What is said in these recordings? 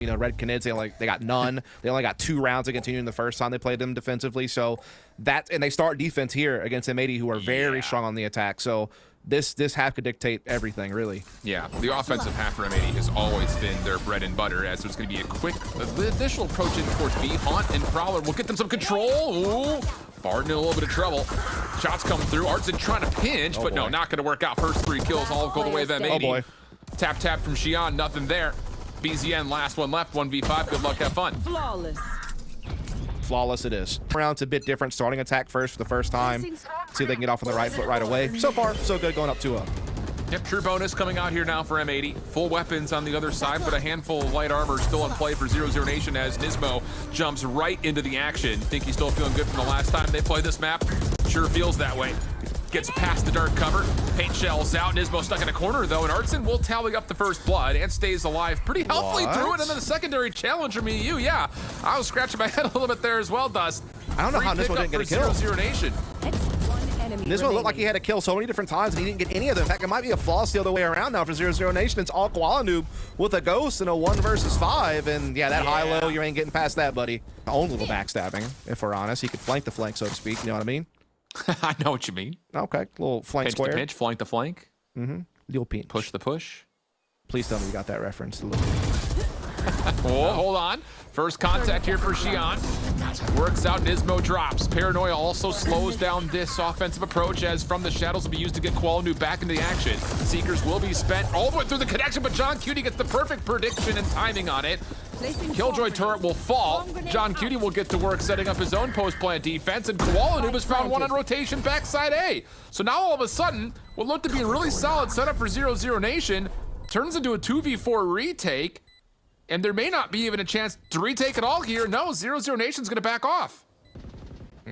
You know, Red Canids, they got none. They only got 2 rounds of continuing the first time they played them defensively. So and they start defense here against M80, who are very strong on the attack. So this half could dictate everything, really. Yeah, the offensive half for M80 has always been their bread and butter, as there's going to be a quick initial approach in towards B. Haunt and Prowler will get them some control. Ooh, Barton in a little bit of trouble. Shots come through. Artson trying to pinch, but no, not going to work out. First 3 kills all go the way of M80. Oh boy. Tap from Xian, nothing there. BZN, last one left, 1v5. Good luck, have fun. Flawless it is. Round's a bit different. Starting attack first for the first time. See if they can get off on the right foot right away. So far, so good, going up 2-0. Yep, true bonus coming out here now for M80. Full weapons on the other side, but a handful of light armor still in play for 00 Nation as Nismo jumps right into the action. Think he's still feeling good from the last time they played this map? Sure feels that way. Gets past the dark cover, paint shells out. Nismo stuck in a corner though, and Artson will tally up the first blood and stays alive pretty healthily through it. And then the secondary challenge from EU, yeah. I was scratching my head a little bit there as well, Dust. I don't know how Nismo didn't get a kill. 00 Nation. Nismo looked like he had to kill so many different times and he didn't get any of them. In fact, it might be a flaw the other way around now for 00 Nation. It's all Koala Noob with a ghost and a 1 versus 5. And yeah, that high-low, you ain't getting past that, buddy. Own little backstabbing, if we're honest. He could flank the flank, so to speak. You know what I mean? I know what you mean. Okay, little flank pinch square. To pinch, flank to flank. You'll pinch. Push the push. Please tell me you got that reference. Oh, hold on. First contact here for Xian. Works out, Nismo drops. Paranoia also slows down this offensive approach as from the shadows will be used to get Koala back into the action. Seekers will be spent all the way through the connection, but John Cutie gets the perfect prediction and timing on it. Killjoy turret will fall. John Cutie will get to work setting up his own post-plant defense, and Koala Noob has found one on rotation backside A. So now all of a sudden, what looked to be a really solid setup for 00 Nation turns into a 2v4 retake, and there may not be even a chance to retake it all here. No, 00 Nation's gonna back off.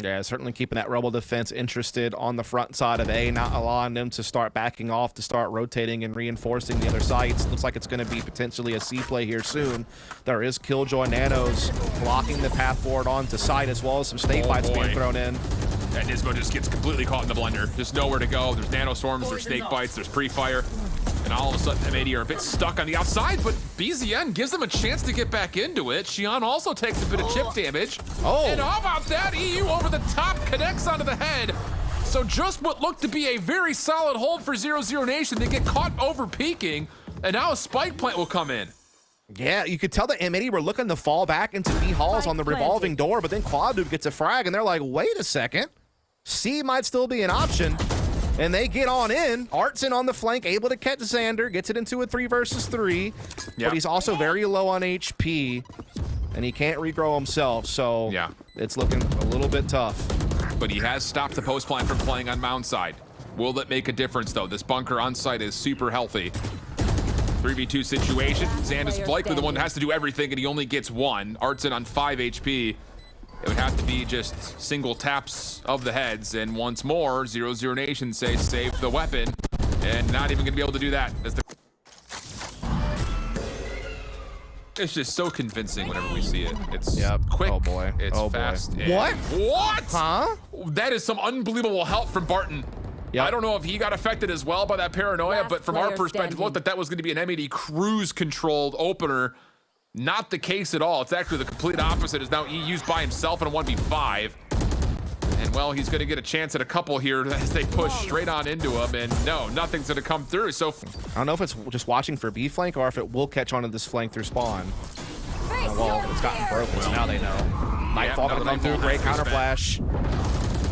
Yeah, certainly keeping that Rebel defense interested on the front side of A, not allowing them to start backing off, to start rotating and reinforcing the other sites. Looks like it's going to be potentially a C play here soon. There is Killjoy Nanos blocking the path forward onto site, as well as some snake bites being thrown in. And Nismo just gets completely caught in the blender. There's nowhere to go. There's nano storms, there's snake bites, there's pre-fire. And all of a sudden, M80 are a bit stuck on the outside, but BZN gives them a chance to get back into it. Xian also takes a bit of chip damage. And how about that? EU over the top connects onto the head. So just what looked to be a very solid hold for 00 Nation, they get caught over peaking, and now a spike plant will come in. Yeah, you could tell that M80 were looking to fall back into B halls on the revolving door, but then Quadoob gets a frag, and they're like, wait a second. C might still be an option. And they get on in. Artson on the flank, able to catch Xander, gets it into a 3 versus 3. But he's also very low on HP, and he can't regrow himself, so it's looking a little bit tough. But he has stopped the post plant from playing on mound side. Will that make a difference, though? This bunker on site is super healthy. 3v2 situation. Xander's likely the one that has to do everything, and he only gets 1. Artson on 5 HP. It would have to be just single taps of the heads, and once more, 00 Nation says save the weapon, and not even gonna be able to do that. It's just so convincing whenever we see it. It's quick, it's fast. What? What? Huh? That is some unbelievable help from Barton. I don't know if he got affected as well by that paranoia, but from our perspective, looked like that was gonna be an M80 cruise-controlled opener. Not the case at all. It's actually the complete opposite. Is now EU's by himself in a 1v5. And well, he's going to get a chance at a couple here as they push straight on into him. And no, nothing's going to come through. So I don't know if it's just watching for B flank or if it will catch onto this flank through spawn. Well, it's gotten broken, so now they know. Nightfall going to come through. Great counter flash.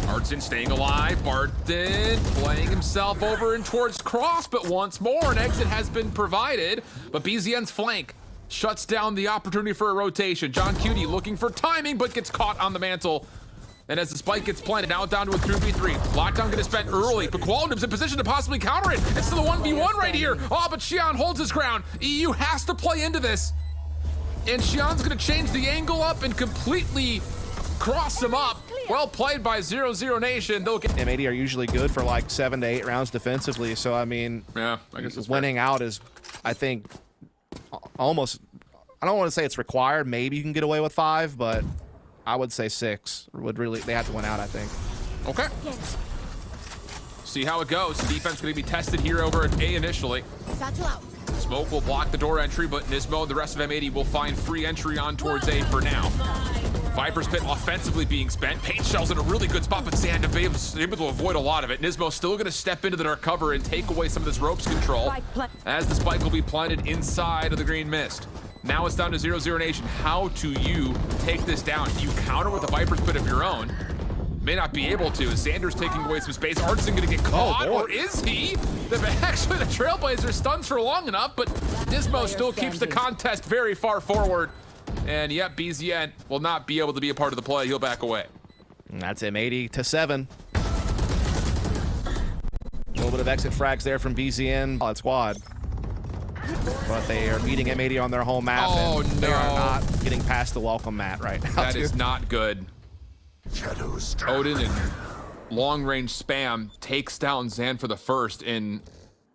Artson staying alive. Barton playing himself over and towards cross, but once more an exit has been provided. But BZN's flank shuts down the opportunity for a rotation. John Cutie looking for timing, but gets caught on the mantle. And as the spike gets planted, now down to a 2v3. Lockdown gonna spend early, but Koala in position to possibly counter it. It's still a 1v1 right here. Oh, but Xian holds his ground. EU has to play into this. And Xian's gonna change the angle up and completely cross him up. Well played by 00 Nation. They'll get M80 are usually good for like 7 to 8 rounds defensively. So, I mean, I guess it's winning out is, I think, almost, I don't want to say it's required. Maybe you can get away with 5, but I would say 6 would really, they have to win out, I think. Okay. See how it goes. Defense going to be tested here over at A initially. Smoke will block the door entry, but Nismo and the rest of M80 will find free entry on towards A for now. Viper's Pit offensively being spent. Paint Shell's in a really good spot, but Sand able to avoid a lot of it. Nismo still going to step into the dark cover and take away some of this ropes control as the spike will be planted inside of the green mist. Now it's down to 0-0 Nation. How do you take this down? Do you counter with a Viper's Pit of your own? May not be able to. Xander's taking away some space. Artson gonna get caught, or is he? Actually, the Trailblazer stuns for long enough, but Nismo still keeps the contest very far forward. And yep, BZN will not be able to be a part of the play. He'll back away. And that's M80 to 7. A little bit of exit frags there from BZN on squad. But they are beating M80 on their home map. Oh, and they are not getting past the welcome mat right now. That is not good. Odin and long-range spam takes down Zan for the first, and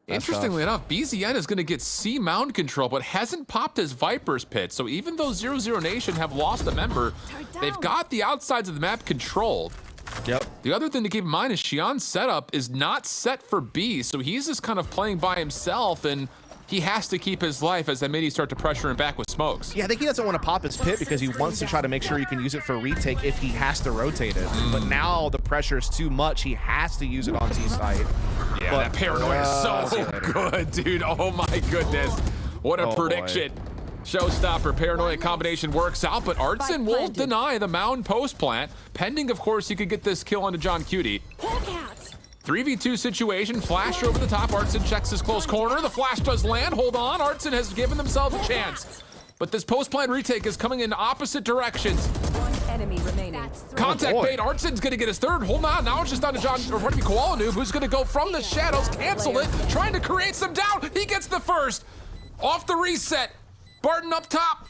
interestingly enough, BZN is going to get C mound control, but hasn't popped his Viper's Pit. So even though 0-0 Nation have lost a member, they've got the outsides of the map controlled. Yep. The other thing to keep in mind is Xian's setup is not set for B, so he's just kind of playing by himself, and he has to keep his life as M80 start to pressure him back with smokes. Yeah, I think he doesn't want to pop his pit because he wants to try to make sure he can use it for retake if he has to rotate it. But now the pressure is too much. He has to use it on Z site. Yeah, that paranoia is so good, dude. Oh my goodness. What a prediction. Boy. Showstopper, paranoia combination works out, but Artson will deny the mound post plant, pending, of course, he could get this kill onto John Cutie. 3v2 situation, flash over the top. Artson checks his close corner. The flash does land. Hold on. Artson has given themselves a chance. But this post-plant retake is coming in opposite directions. One enemy remaining. Contact bait. Artson's going to get his third. Hold on. Now it's just down to John, or what do you Koala Noob, who's going to go from the shadows, cancel it, trying to create some doubt. He gets the first. Off the reset. Barton up top.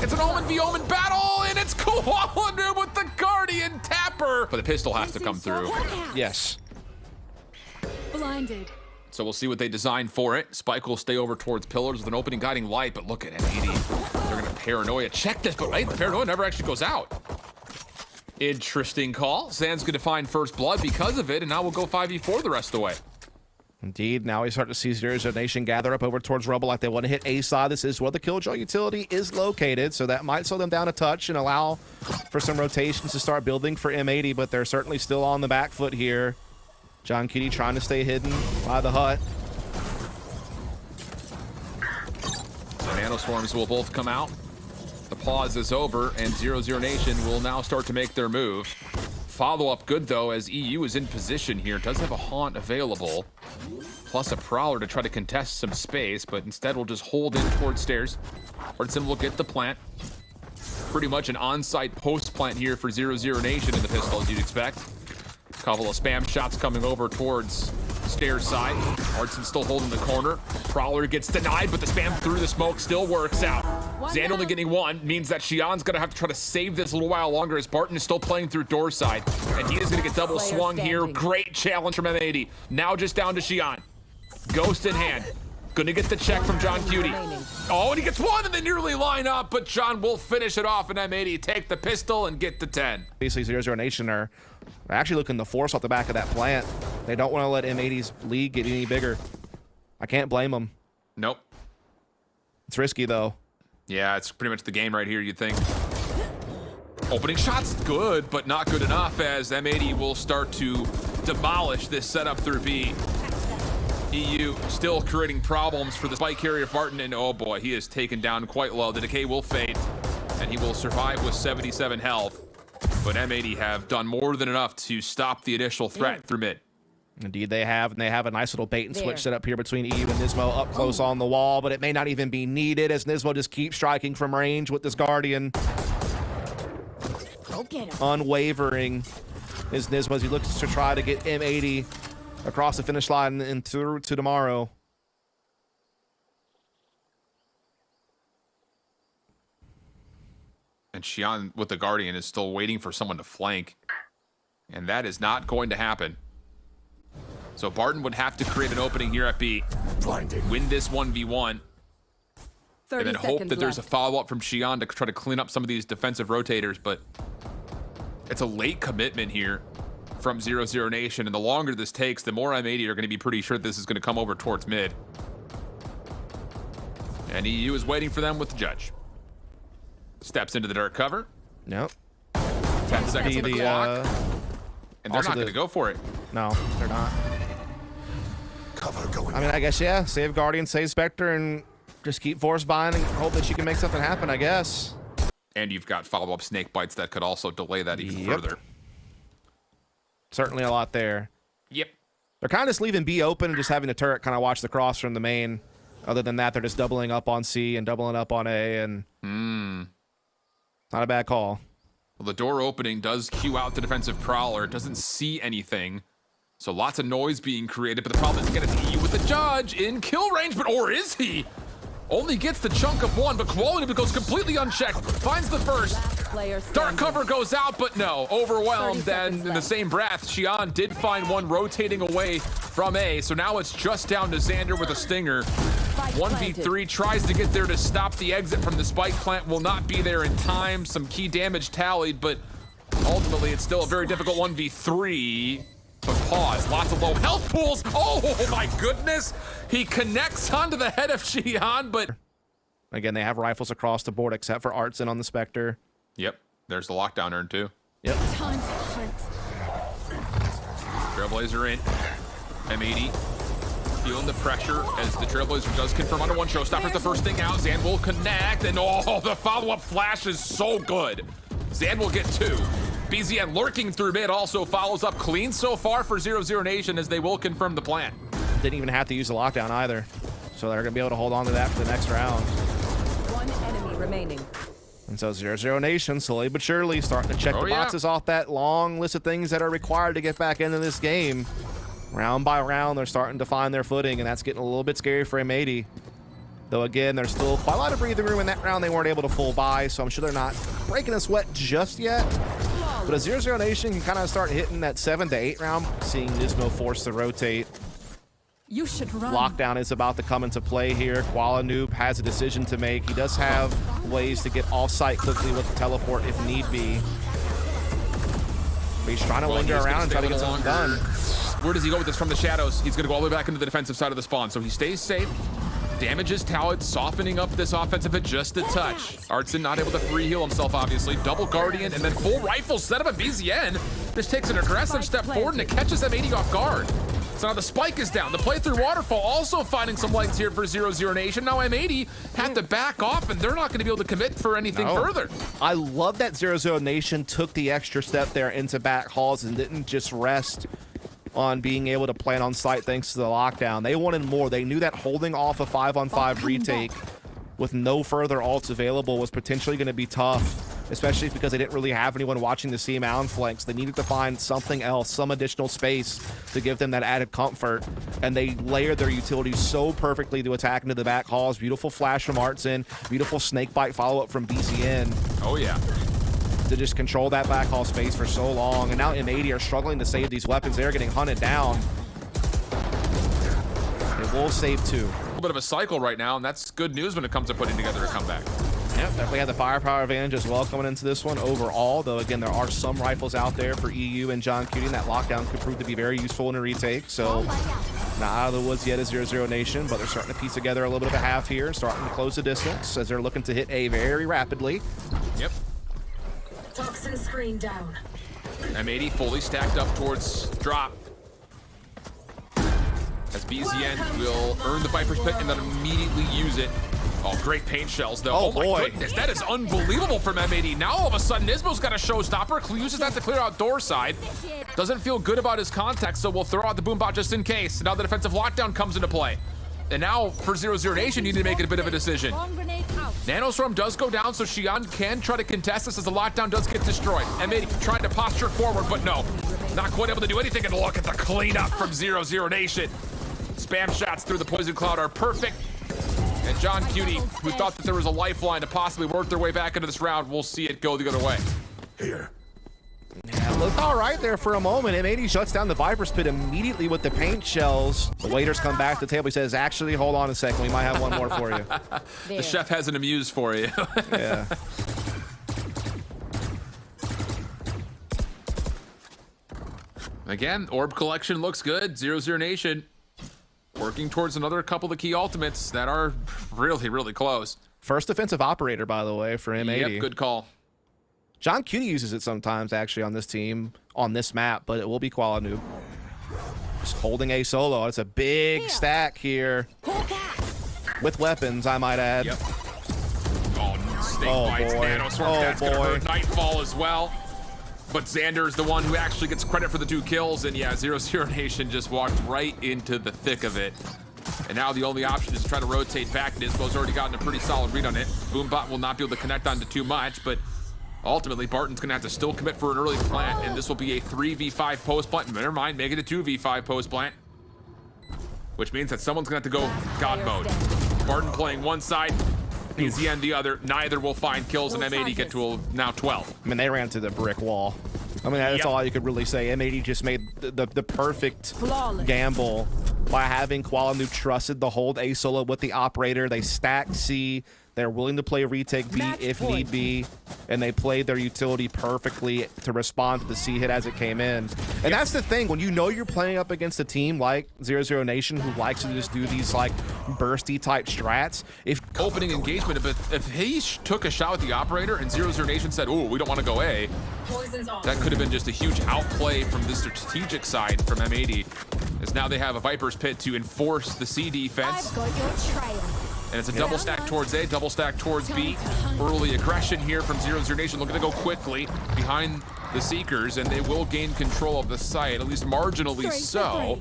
It's an Omen v Omen battle, and it's Koala Noob with the Guardian Tapper. But the pistol has to come through. Yes. Blinded. So we'll see what they design for it. Spike will stay over towards pillars with an opening guiding light, but look at M80. They're gonna paranoia check this, but right, the paranoia never actually goes out. Interesting call. Zan's gonna find first blood because of it, and now we'll go 5v4 the rest of the way. Indeed, now we start to see 0-0 Nation gather up over towards Rubble like they want to hit A side. This is where the Killjoy utility is located, so that might slow them down a touch and allow for some rotations to start building for M80, but they're certainly still on the back foot here. John Cutie trying to stay hidden by the hut. So Nanoswarms will both come out. The pause is over, and 0-0 Nation will now start to make their move. Follow-up good, though, as EU is in position here. Does have a Haunt available, plus a Prowler to try to contest some space, but instead we'll just hold in towards stairs. Artson will get the plant. Pretty much an on-site post-plant here for 0-0 Nation in the pistol, as you'd expect. Couple of spam shots coming over towards stairs side. Artson still holding the corner. Prowler gets denied, but the spam through the smoke still works out. Xand only getting one means that Xian's gonna have to try to save this a little while longer as Barton is still playing through door side. And he is gonna get double swung here. Great challenge from M80. Now just down to Xian. Ghost in hand. Gonna get the check from John Cutie. Oh, and he gets one, and they nearly line up, but John will finish it off, and M80 take the pistol and get the 10. Basically, 0-0 Nation are actually looking to force off the back of that plant. They don't want to let M80's lead get any bigger. I can't blame them. Nope. It's risky, though. Yeah, it's pretty much the game right here, you'd think. Opening shots, good, but not good enough, as M80 will start to demolish this setup through B. EU still creating problems for the spike carrier Barton, and oh boy, he is taken down quite low. The decay will fade, and he will survive with 77 health. But M80 have done more than enough to stop the initial threat through mid. Indeed, they have, and they have a nice little bait and switch set up here between EU and Nismo up close on the wall, but it may not even be needed as Nismo just keeps striking from range with this Guardian. Go get him. Unwavering is Nismo as he looks to try to get M80 across the finish line and through to tomorrow. And Xian with the Guardian is still waiting for someone to flank. And that is not going to happen. So Barton would have to create an opening here at B. Win this 1v1. And then hope that there's a follow-up from Xian to try to clean up some of these defensive rotators. But it's a late commitment here from 0-0 Nation. And the longer this takes, the more M80 are going to be pretty sure this is going to come over towards mid. And EU is waiting for them with the judge. Steps into the dark cover. Yep. 10 seconds on the clock. And they're not going to go for it. No, they're not. Cover going. I mean, I guess, yeah. Save Guardian, save Spectre, and just keep force buying and hope that she can make something happen, I guess. And you've got follow-up snake bites that could also delay that even further. Certainly a lot there. Yep. They're kind of just leaving B open and just having the turret kind of watch the cross from the main. Other than that, they're just doubling up on C and doubling up on A, and not a bad call. Well, the door opening does cue out the defensive prowler. Doesn't see anything. So lots of noise being created, but the problem is again, it's EU with the judge in kill range, or is he? Only gets the chunk of one, but quality goes completely unchecked. Finds the first. Dark cover goes out, but no. Overwhelmed, and in the same breath, Xi'an did find one rotating away from A. So now it's just down to Xander with a stinger. 1v3 tries to get there to stop the exit from the spike plant. Will not be there in time. Some key damage tallied, but ultimately it's still a very difficult 1v3. But pause, lots of low health pools. Oh my goodness. He connects onto the head of Xi'an, but again, they have rifles across the board except for Artson on the Spectre. Yep, there's the lockdown urn too. Yep. Time to hunt. Trailblazer in. M80 feeling the pressure as the Trailblazer does confirm under one showstopper. The first thing out, Zan will connect, and oh, the follow-up flash is so good. Zan will get two. BZN lurking through mid also follows up clean so far for 0-0 Nation as they will confirm the plan. Didn't even have to use the lockdown either. So they're going to be able to hold on to that for the next round. One enemy remaining. And so 0-0 Nation, slowly but surely, starting to check the boxes off that long list of things that are required to get back into this game. Round by round, they're starting to find their footing, and that's getting a little bit scary for M80. Though, again, there's still quite a lot of breathing room in that round. They weren't able to full buy, so I'm sure they're not breaking a sweat just yet. But a 0-0 Nation can kind of start hitting that 7 to 8 round, seeing Nismo forced to rotate. You should run. Lockdown is about to come into play here. Koala Noob has a decision to make. He does have ways to get off-site quickly with the teleport if need be. But he's trying to linger around and try to get something done. Where does he go with this from the shadows? He's going to go all the way back into the defensive side of the spawn, so he stays safe. Damage is tallied, softening up this offensive hit just a touch. Artson not able to free heal himself, obviously. Double Guardian and then full rifle set up a BZN. This takes an aggressive step forward and it catches M80 off guard. So now the spike is down. The play through Waterfall also finding some legs here for 0-0 Nation. Now M80 had to back off and they're not going to be able to commit for anything further. I love that 0-0 Nation took the extra step there into back halls and didn't just rest on being able to plan on site thanks to the lockdown. They wanted more. They knew that holding off a 5-on-5 retake with no further ults available was potentially going to be tough, especially because they didn't really have anyone watching the C mound flanks. They needed to find something else, some additional space to give them that added comfort, and they layered their utilities so perfectly to attack into the back halls. Beautiful flash from Artson, beautiful snakebite follow-up from BCN. Oh yeah. To just control that back hall space for so long, and now M80 are struggling to save these weapons. They're getting hunted down. They will save two. A little bit of a cycle right now, and that's good news when it comes to putting together a comeback. Yep, definitely had the firepower advantage as well coming into this one overall, though again, there are some rifles out there for EU and John Cutie, and that lockdown could prove to be very useful in a retake. So not out of the woods yet as 0-0 Nation, but they're starting to piece together a little bit of a half here, starting to close the distance as they're looking to hit A very rapidly. Yep. Toxin screen down. M80 fully stacked up towards drop. As BZN will earn the Viper's Pit and then immediately use it. Oh, great paint shells, though. Oh, my boy. goodness, that is unbelievable from M80. Now, all of a sudden, Nismo's got a showstopper. Uses that to clear out door side. Doesn't feel good about his contact, so we'll throw out the boombot just in case. Now the defensive lockdown comes into play. And now, for 0-0 Nation, you need to make it a bit of a decision. Nanostorm does go down, so Xi'an can try to contest this as the lockdown does get destroyed. M80 trying to posture forward, but no. Not quite able to do anything, and look at the cleanup from 0-0 Nation. Spam shots through the poison cloud are perfect. And John Cutie, who thought that there was a lifeline to possibly work their way back into this round, we'll see it go the other way. Here. Yeah, looked all right there for a moment. M80 shuts down the Viper's Pit immediately with the paint shells. The waiters come back to the table. He says, actually, hold on a second. We might have one more for you. The chef has an amuse for you. Yeah. Again, orb collection looks good. 0-0 Nation working towards another couple of key ultimates that are really, really close. First defensive operator, by the way, for M80. Yep, good call. John Cutie uses it sometimes, actually, on this team, on this map, but it will be Koala Noob. Just holding a solo. It's a big stack here. With weapons, I might add. Yep. Oh, snake Oh, bites, boy. nano swarm. Oh, That's gonna boy. hurt Nightfall as well. But Xander's the one who actually gets credit for the 2 kills, and yeah, 0-0 Nation just walked right into the thick of it. And now the only option is to try to rotate back. Nisbo's already gotten a pretty solid read on it. Boombot will not be able to connect onto too much, but ultimately Barton's gonna have to still commit for an early plant, and this will be a 3v5 post plant. Never mind, make it a 2v5 post plant. Which means that someone's gonna have to go God mode. Barton playing one side, PZN the other. Neither will find kills, and M80 get to now 12. I mean, they ran to the brick wall. I mean, that's Yep. all you could really say. M80 just made the perfect Flawless. gamble by having Koala Noob trusted the hold A solo with the operator. They stacked C. They're willing to play retake B Match if point. need be, and they played their utility perfectly to respond to the C hit as it came in. And that's the thing, when you know you're playing up against a team like 0-0 Nation who likes to just do these like bursty type strats, if Opening engagement, but if he took a shot with the operator and 0-0 Nation said, "Oh, we don't want to go A," Poison's off. that could have been just a huge outplay from the strategic side from M80. As now they have a Viper's Pit to enforce the C defense. I've got your trail. And it's a double stack towards A, double stack towards B. Early aggression here from 0-0 Nation, looking to go quickly behind the Seekers, and they will gain control of the site, at least marginally so.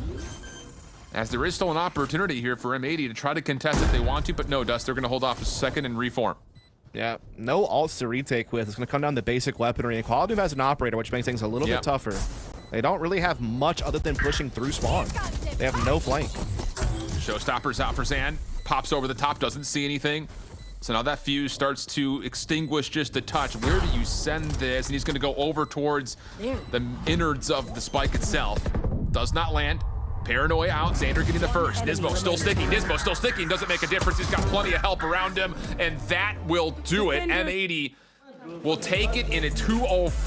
As there is still an opportunity here for M80 to try to contest if they want to, but no, Dust, they're going to hold off a second and reform. yeah, no ults to retake with. It's going to come down to basic weaponry, and Koala Noob has an operator, which makes things a little Yep. bit tougher. They don't really have much other than pushing through spawn. They have no flank. Showstopper's out for Zan. Pops over the top, doesn't see anything. So now that fuse starts to extinguish just a touch. Where do you send this? And he's going to go over towards the innards of the spike itself. Does not land. Paranoia out. Xander getting the first. Nismo still sticking. Nismo still sticking. Doesn't make a difference. He's got plenty of help around him. And that will do it. M80 will take it in a 2-0.